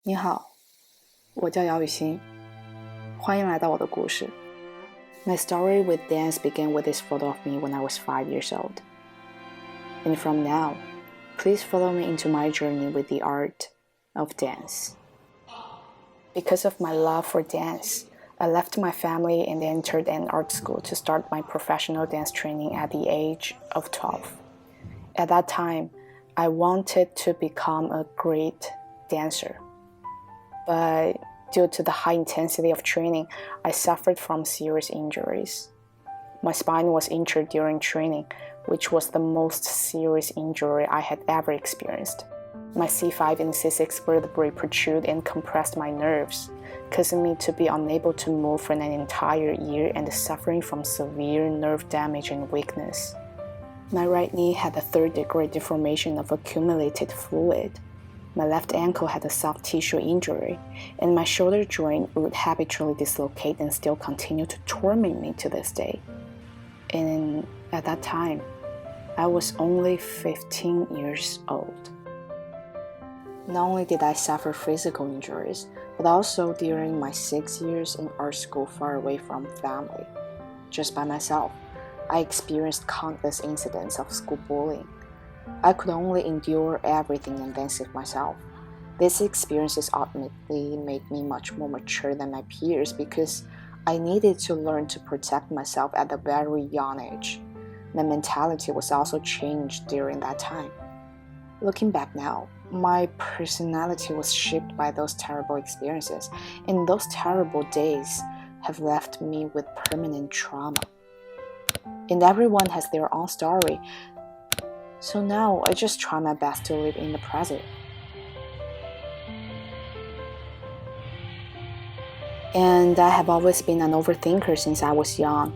你好，我叫姚雨欣，欢迎来到我的故事。My story with dance began with this photo of me when I was 5 years old. And from now, please follow me into my journey with the art of dance. Because of my love for dance, I left my family and entered an art school to start my professional dance training at the age of 12. At that time, I wanted to become a great dancer. But due to the high intensity of training, I suffered from serious injuries. My spine was injured during training, which was the most serious injury I had ever experienced. My C5 and C6 vertebrae protruded and compressed my nerves, causing me to be unable to move for an entire year and suffering from severe nerve damage and weakness. My right knee had a third-degree deformation of accumulated fluid. My left ankle had a soft tissue injury, and my shoulder joint would habitually dislocate and still continue to torment me to this day. And at that time, I was only 15 years old. Not only did I suffer physical injuries, but also during my 6 years in art school far away from family, just by myself, I experienced countless incidents of school bullying. I could only endure everything and then save myself. These experiences ultimately made me much more mature than my peers because I needed to learn to protect myself at a very young age. My mentality was also changed during that time. Looking back now, my personality was shaped by those terrible experiences, and those terrible days have left me with permanent trauma. And everyone has their own story. So now I just try my best to live in the present. And I have always been an overthinker since I was young,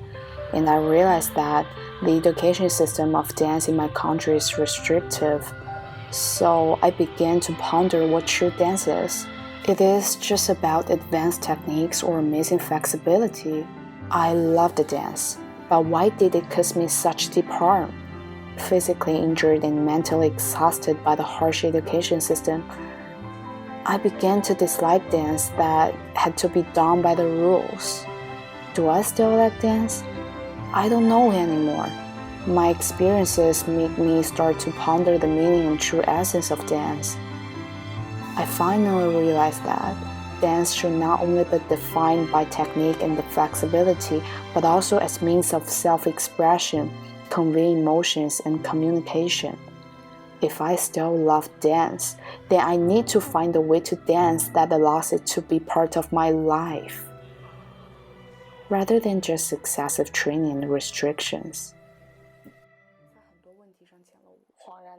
and I realized that the education system of dance in my country is restrictive. So I began to ponder what true dance is. It is just about advanced techniques or amazing flexibility. I love the dance, but why did it cause me such deep harm? Physically injured and mentally exhausted by the harsh education system, I began to dislike dance that had to be done by the rules. Do I still like dance? I don't know anymore. My experiences made me start to ponder the meaning and true essence of dance. I finally realized that dance should not only be defined by technique and the flexibility, but also as means of self-expression, conveying emotions, and communication. If I still love dance, then I need to find a way to dance that allows it to be part of my life, rather than just excessive training and restrictions.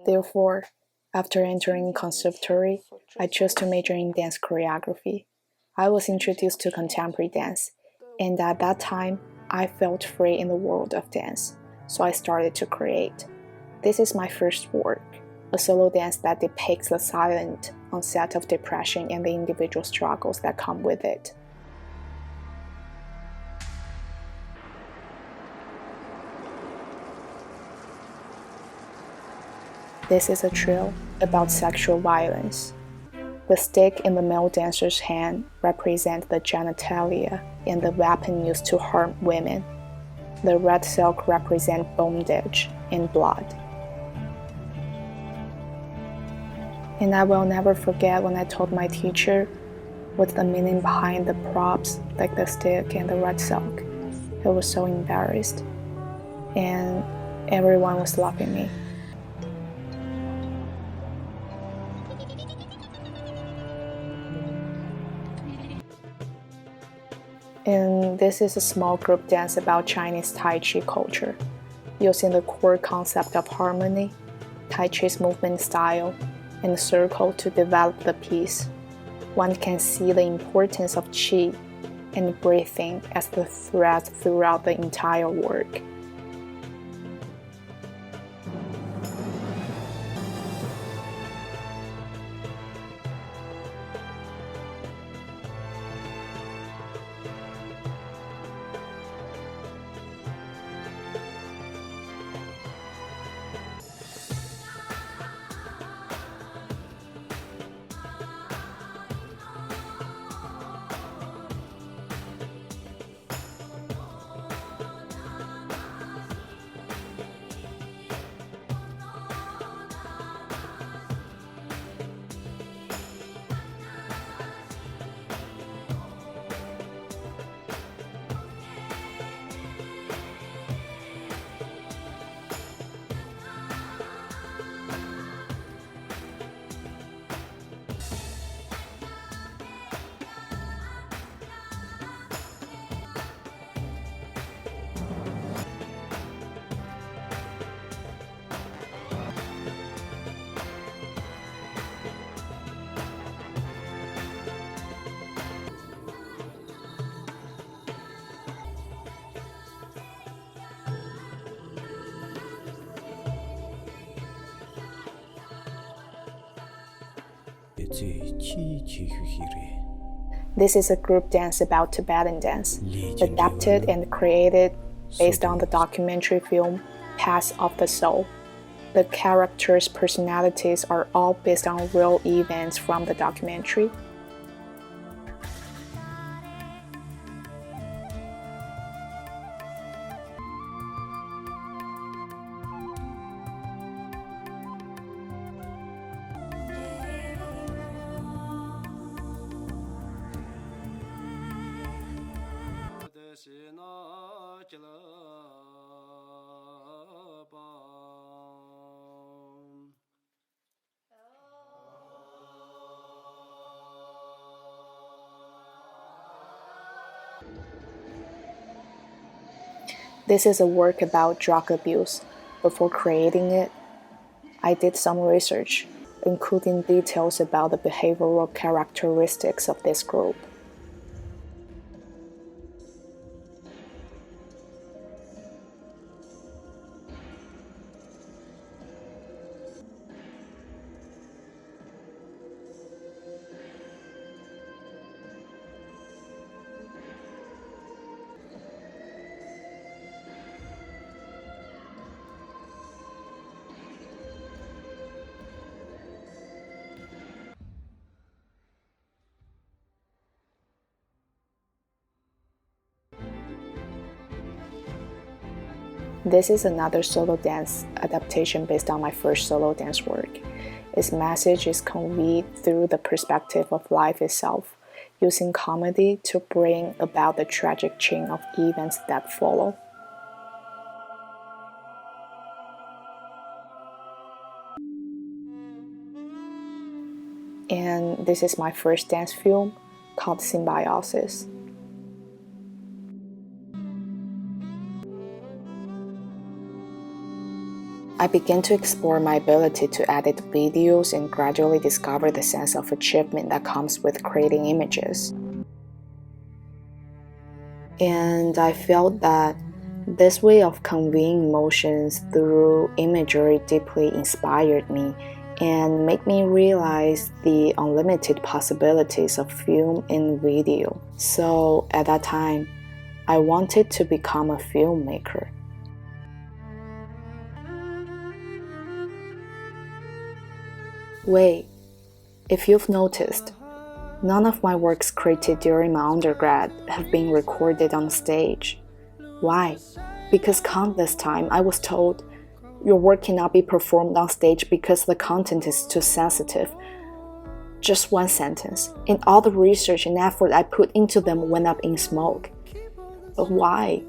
Therefore, after entering conservatory, I chose to major in dance choreography. I was introduced to contemporary dance, and at that time, I felt free in the world of dance, so I started to create. This is my first work, a solo dance that depicts the silent onset of depression and the individual struggles that come with it. This is a trio about sexual violence. The stick in the male dancer's hand represents the genitalia and the weapon used to harm women. The red silk represents bondage and blood. And I will never forget when I told my teacher what's the meaning behind the props like the stick and the red silk. I was so embarrassed, and everyone was laughing at me. And this is a small group dance about Chinese Tai Chi culture, using the core concept of harmony, Tai Chi's movement style, and circle to develop the piece. One can see the importance of Qi and breathing as the thread throughout the entire work. This is a group dance about Tibetan dance, adapted and created based on the documentary film Paths of the Soul. The characters' personalities are all based on real events from the documentary. This is a work about drug abuse. Before creating it, I did some research, including details about the behavioral characteristics of this group. This is another solo dance adaptation based on my first solo dance work. Its message is conveyed through the perspective of life itself, using comedy to bring about the tragic chain of events that follow. And this is my first dance film called Symbiosis. I began to explore my ability to edit videos and gradually discover the sense of achievement that comes with creating images. And I felt that this way of conveying emotions through imagery deeply inspired me and made me realize the unlimited possibilities of film and video. So at that time, I wanted to become a filmmaker. Wait, if you've noticed, none of my works created during my undergrad have been recorded on stage. Why? Because countless times I was told, your work cannot be performed on stage because the content is too sensitive. Just one sentence, and all the research and effort I put into them went up in smoke. But why?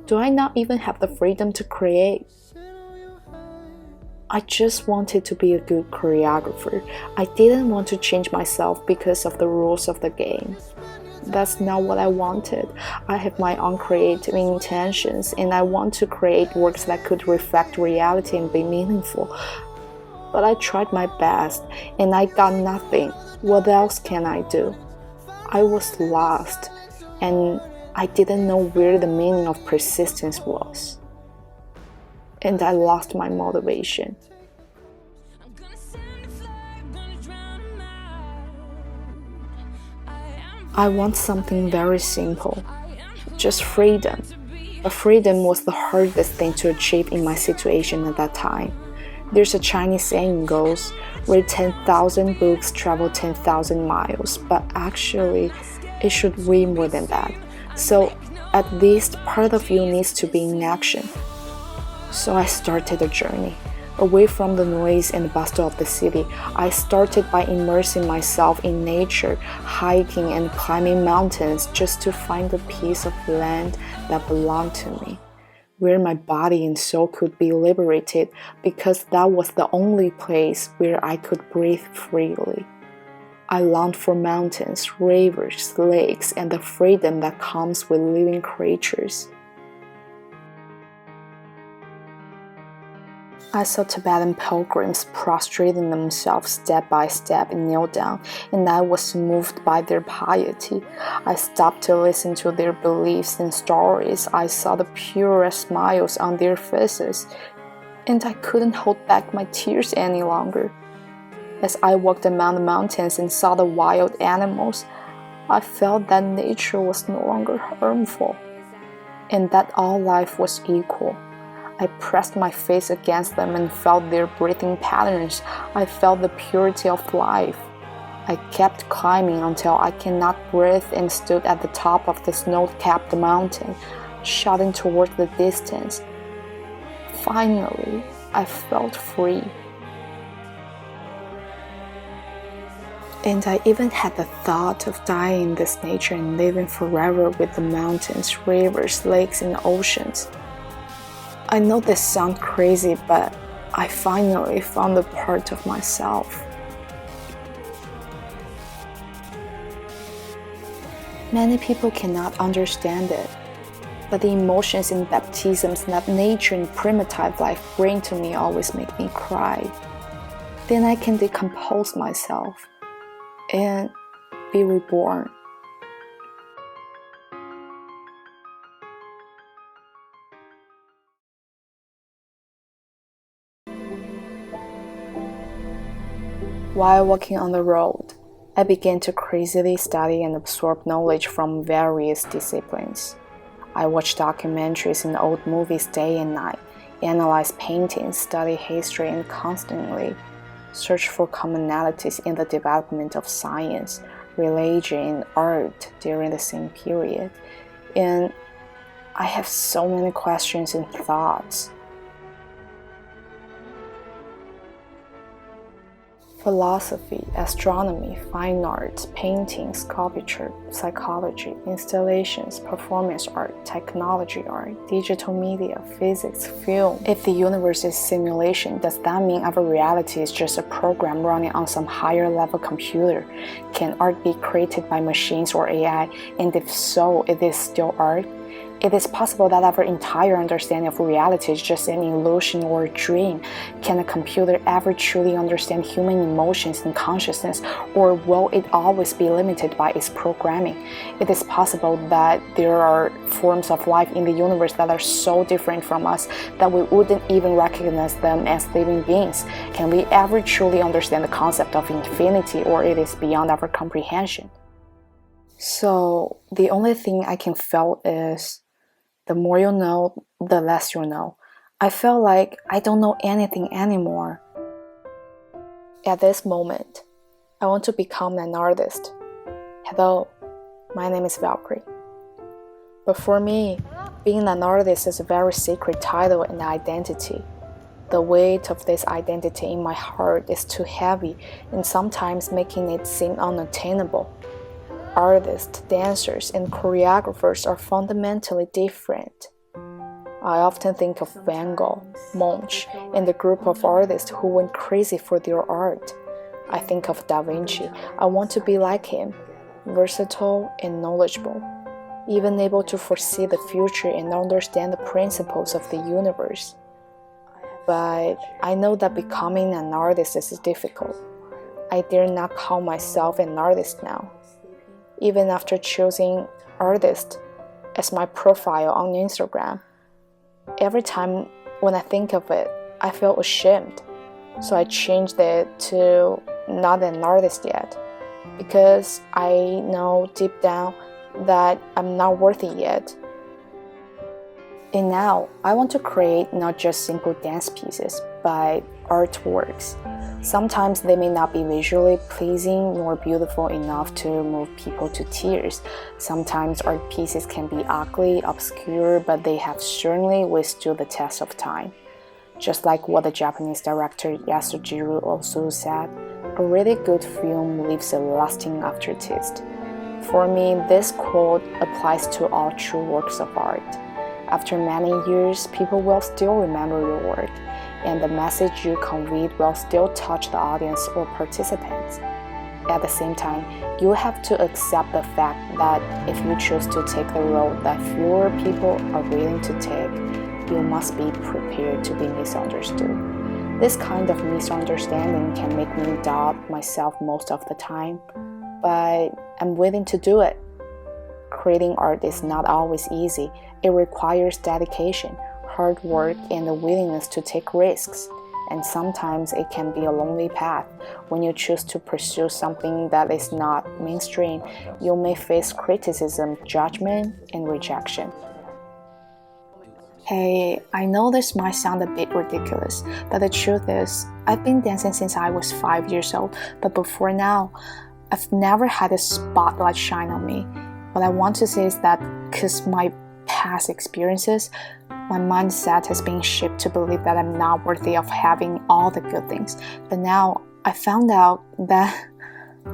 Do I not even have the freedom to create? I just wanted to be a good choreographer. I didn't want to change myself because of the rules of the game. That's not what I wanted. I have my own creative intentions, and I want to create works that could reflect reality and be meaningful. But I tried my best, and I got nothing. What else can I do? I was lost, and I didn't know where the meaning of persistence was. And I lost my motivation. I want something very simple, just freedom. But freedom was the hardest thing to achieve in my situation at that time. There's a Chinese saying goes, read 10,000 books, travel 10,000 miles, but actually it should way more than that. So at least part of you needs to be in action. So I started a journey. Away from the noise and bustle of the city, I started by immersing myself in nature, hiking and climbing mountains just to find a piece of land that belonged to me, where my body and soul could be liberated because that was the only place where I could breathe freely. I longed for mountains, rivers, lakes, and the freedom that comes with living creatures. I saw Tibetan pilgrims prostrating themselves step by step and kneel down, and I was moved by their piety. I stopped to listen to their beliefs and stories. I saw the purest smiles on their faces, and I couldn't hold back my tears any longer. As I walked among the mountains and saw the wild animals, I felt that nature was no longer harmful, and that all life was equal. I pressed my face against them and felt their breathing patterns. I felt the purity of life. I kept climbing until I cannot breathe and stood at the top of the snow-capped mountain, shouting toward the distance. Finally, I felt free. And I even had the thought of dying in this nature and living forever with the mountains, rivers, lakes, and oceans. I know this sounds crazy, but I finally found a part of myself. Many people cannot understand it, but the emotions and baptisms that nature and primitive life bring to me always make me cry. Then I can decompose myself and be reborn. While walking on the road, I began to crazily study and absorb knowledge from various disciplines. I watched documentaries and old movies day and night, analyzed paintings, studied history, and constantly searched for commonalities in the development of science, religion, and art during the same period. And I have so many questions and thoughts. Philosophy, astronomy, fine arts, painting, sculpture, psychology, installations, performance art, technology art, digital media, physics, film. If the universe is simulation, does that mean our reality is just a program running on some higher level computer? Can art be created by machines or AI? And if so, it is still art? It is possible that our entire understanding of reality is just an illusion or a dream. Can a computer ever truly understand human emotions and consciousness, or will it always be limited by its programming? It is possible that there are forms of life in the universe that are so different from us that we wouldn't even recognize them as living beings. Can we ever truly understand the concept of infinity, or it is beyond our comprehension? So the only thing I can feel is, the more you know, the less you know. I feel like I don't know anything anymore. At this moment, I want to become an artist. Hello, my name is Valkyrie. But for me, being an artist is a very sacred title and identity. The weight of this identity in my heart is too heavy and sometimes making it seem unattainable. Artists, dancers, and choreographers are fundamentally different. I often think of Van Gogh, Munch, and the group of artists who went crazy for their art. I think of Da Vinci. I want to be like him, versatile and knowledgeable, even able to foresee the future and understand the principles of the universe. But I know that becoming an artist is difficult. I dare not call myself an artist now. Even after choosing artist as my profile on Instagram, every time when I think of it, I feel ashamed. So I changed it to not an artist yet, because I know deep down that I'm not worthy yet. And now I want to create not just simple dance pieces, but artworks. Sometimes they may not be visually pleasing nor beautiful enough to move people to tears. Sometimes art pieces can be ugly, obscure, but they have certainly withstood the test of time. Just like what the Japanese director Yasujiro Ozu said, a really good film leaves a lasting aftertaste. For me, this quote applies to all true works of art. After many years, people will still remember your work, and the message you conveyed will still touch the audience or participants. At the same time, you have to accept the fact that if you choose to take the road that fewer people are willing to take, you must be prepared to be misunderstood. This kind of misunderstanding can make me doubt myself most of the time, but I'm willing to do it. Creating art is not always easy. It requires dedication, hard work, and the willingness to take risks. and sometimes it can be a lonely path. When you choose to pursue something that is not mainstream, you may face criticism, judgment, and rejection. Hey, I know this might sound a bit ridiculous, but the truth is, I've been dancing since I was 5 years old, but before now, I've never had a spotlight shine on me. What I want to say is that because my past experiences, my mindset has been shaped to believe that I'm not worthy of having all the good things. But now I found out that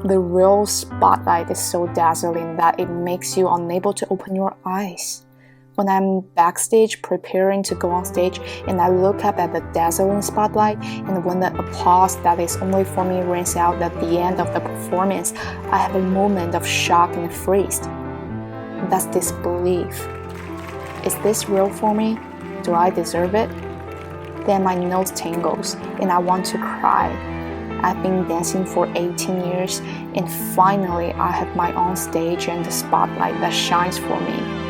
the real spotlight is so dazzling that it makes you unable to open your eyes. When I'm backstage preparing to go on stage and I look up at the dazzling spotlight, and when the applause that is only for me rings out at the end of the performance, I have a moment of shock and freeze. That's disbelief. Is this real for me? Do I deserve it? Then my nose tingles and I want to cry. I've been dancing for 18 years and finally I have my own stage and the spotlight that shines for me.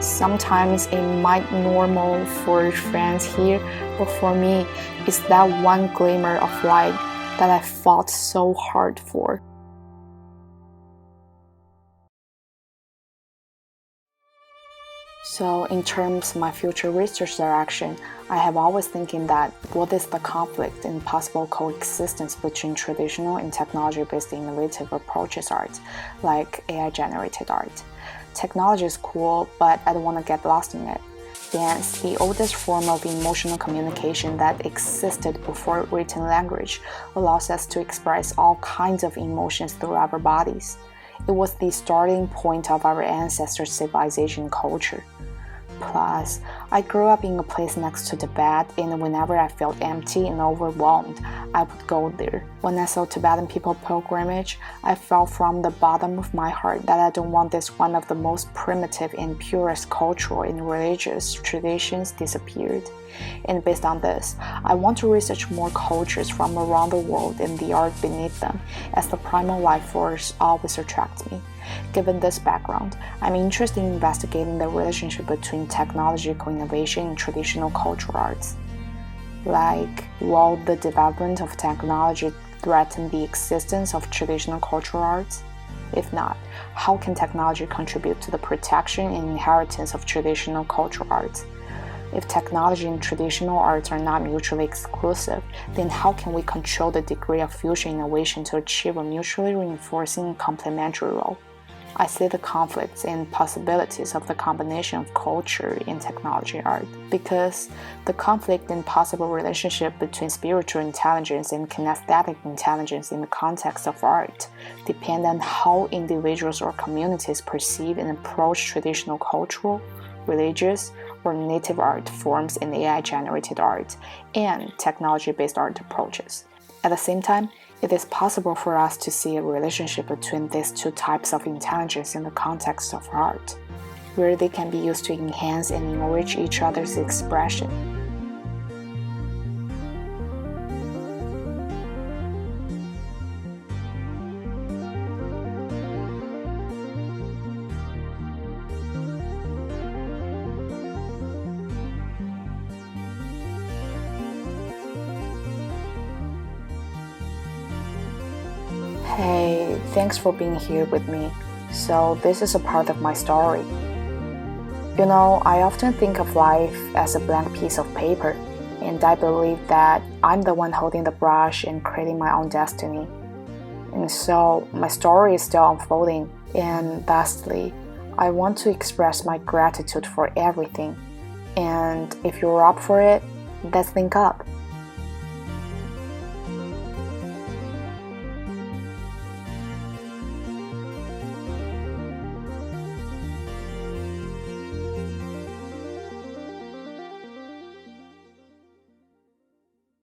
Sometimes it might be normal for friends here, but for me, it's that one glimmer of light that I fought so hard for. So in terms of my future research direction, I have always thinking that what is the conflict and possible coexistence between traditional and technology-based innovative approaches art, like AI-generated art. Technology is cool, but I don't want to get lost in it. Dance, the oldest form of emotional communication that existed before written language, allows us to express all kinds of emotions through our bodies. It was the starting point of our ancestors' civilization culture. Plus, I grew up in a place next to Tibet, and whenever I felt empty and overwhelmed, I would go there. When I saw Tibetan people pilgrimage, I felt from the bottom of my heart that I don't want this one of the most primitive and purest cultural and religious traditions disappeared. And based on this, I want to research more cultures from around the world and the art beneath them, as the primal life force always attracts me. Given this background, I'm interested in investigating the relationship between technological innovation and traditional cultural arts. Like, will the development of technology threaten the existence of traditional cultural arts? If not, how can technology contribute to the protection and inheritance of traditional cultural arts? If technology and traditional arts are not mutually exclusive, then how can we control the degree of future innovation to achieve a mutually reinforcing and complementary role? I see the conflicts and possibilities of the combination of culture and technology art, because the conflict and possible relationship between spiritual intelligence and kinesthetic intelligence in the context of art depend on how individuals or communities perceive and approach traditional cultural, religious, or native art forms in AI-generated art and technology-based art approaches. At the same time, it is possible for us to see a relationship between these two types of intelligence in the context of art, where they can be used to enhance and enrich each other's expression. Hey, thanks for being here with me. So this is a part of my story. You know, I often think of life as a blank piece of paper, and I believe that I'm the one holding the brush and creating my own destiny. And so my story is still unfolding, and lastly, I want to express my gratitude for everything. And if you're up for it, let's link up.